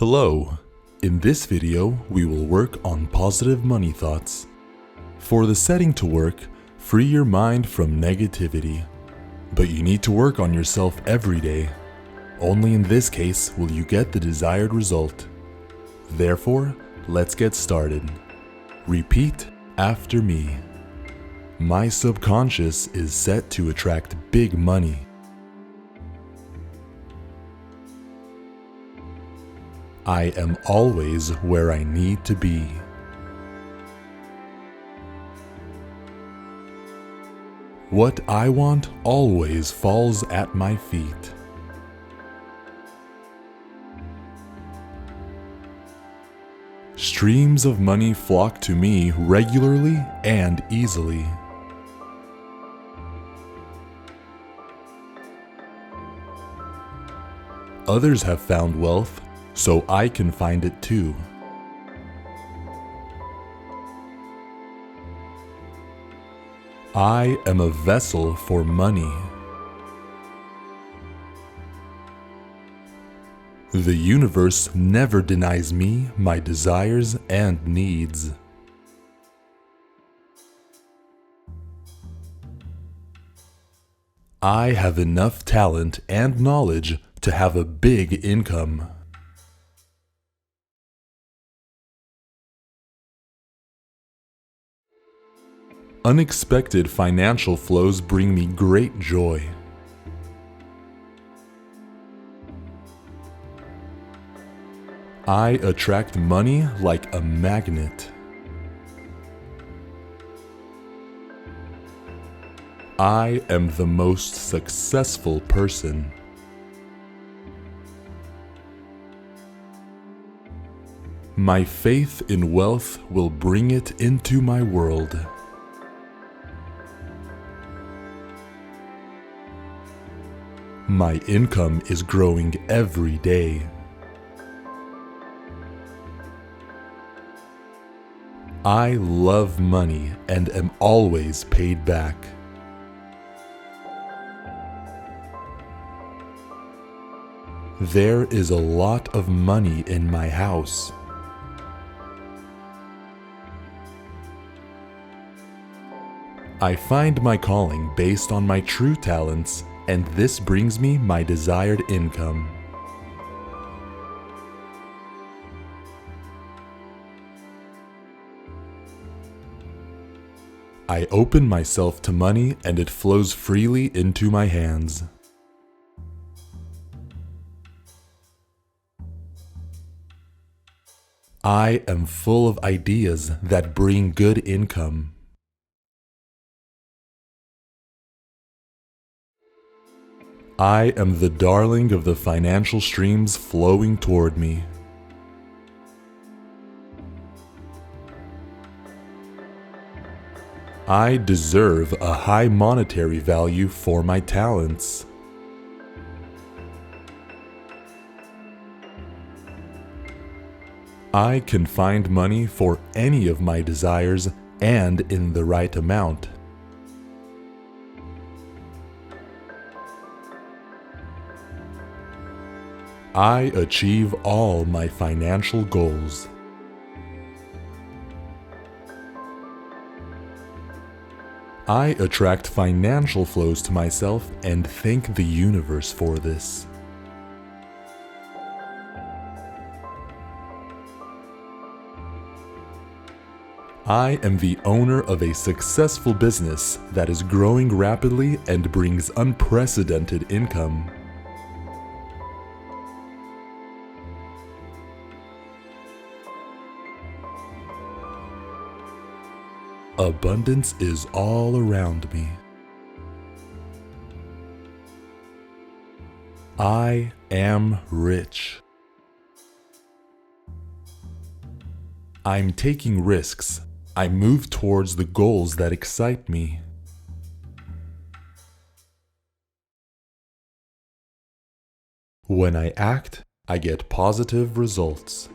Hello! In this video, we will work on positive money thoughts. For the setting to work, free your mind from negativity. But you need to work on yourself every day. Only in this case will you get the desired result. Therefore, let's get started. Repeat after me. My subconscious is set to attract big money. I am always where I need to be. What I want always falls at my feet. Streams of money flock to me regularly and easily. Others have found wealth, so I can find it too. I am a vessel for money. The universe never denies me my desires and needs. I have enough talent and knowledge to have a big income. Unexpected financial flows bring me great joy. I attract money like a magnet. I am the most successful person. My faith in wealth will bring it into my world. My income is growing every day. I love money and am always paid back. There is a lot of money in my house. I find my calling based on my true talents, and this brings me my desired income. I open myself to money and it flows freely into my hands. I am full of ideas that bring good income. I am the darling of the financial streams flowing toward me. I deserve a high monetary value for my talents. I can find money for any of my desires and in the right amount. I achieve all my financial goals. I attract financial flows to myself and thank the universe for this. I am the owner of a successful business that is growing rapidly and brings unprecedented income. Abundance is all around me. I am rich. I'm taking risks. I move towards the goals that excite me. When I act, I get positive results.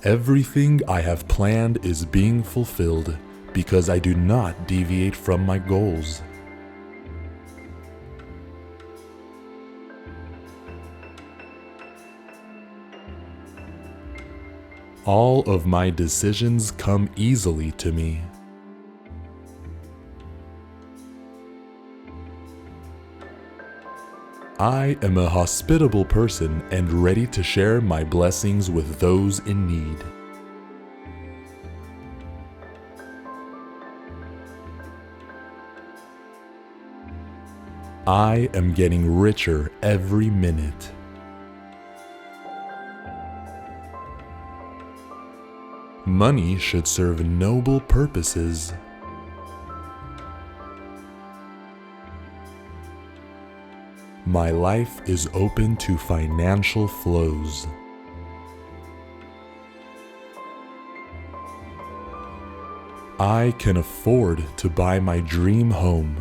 Everything I have planned is being fulfilled because I do not deviate from my goals. All of my decisions come easily to me. I am a hospitable person and ready to share my blessings with those in need. I am getting richer every minute. Money should serve noble purposes. My life is open to financial flows. I can afford to buy my dream home.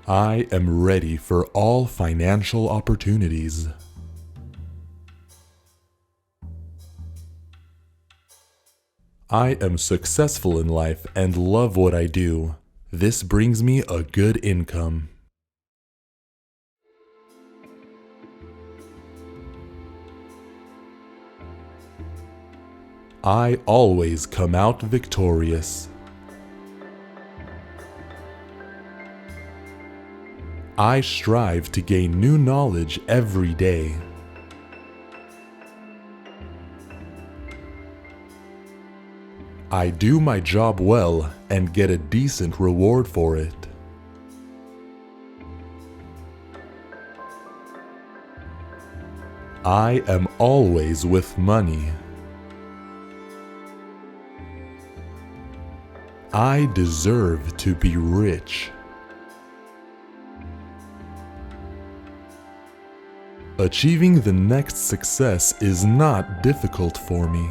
I am ready for all financial opportunities. I am successful in life and love what I do. This brings me a good income. I always come out victorious. I strive to gain new knowledge every day. I do my job well and get a decent reward for it. I am always with money. I deserve to be rich. Achieving the next success is not difficult for me.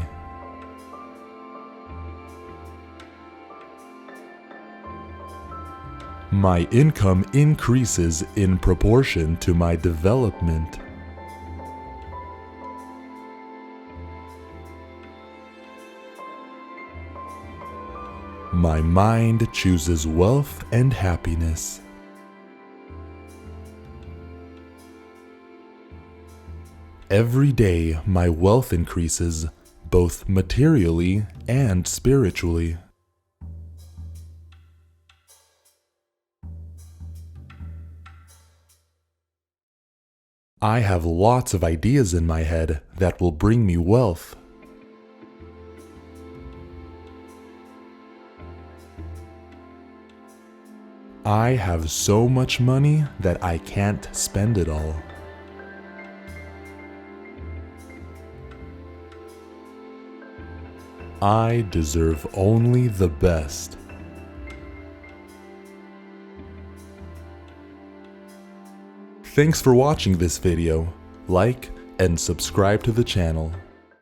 My income increases in proportion to my development. My mind chooses wealth and happiness. Every day, my wealth increases, both materially and spiritually. I have lots of ideas in my head that will bring me wealth. I have so much money that I can't spend it all. I deserve only the best. Thanks for watching this video. Like and subscribe to the channel.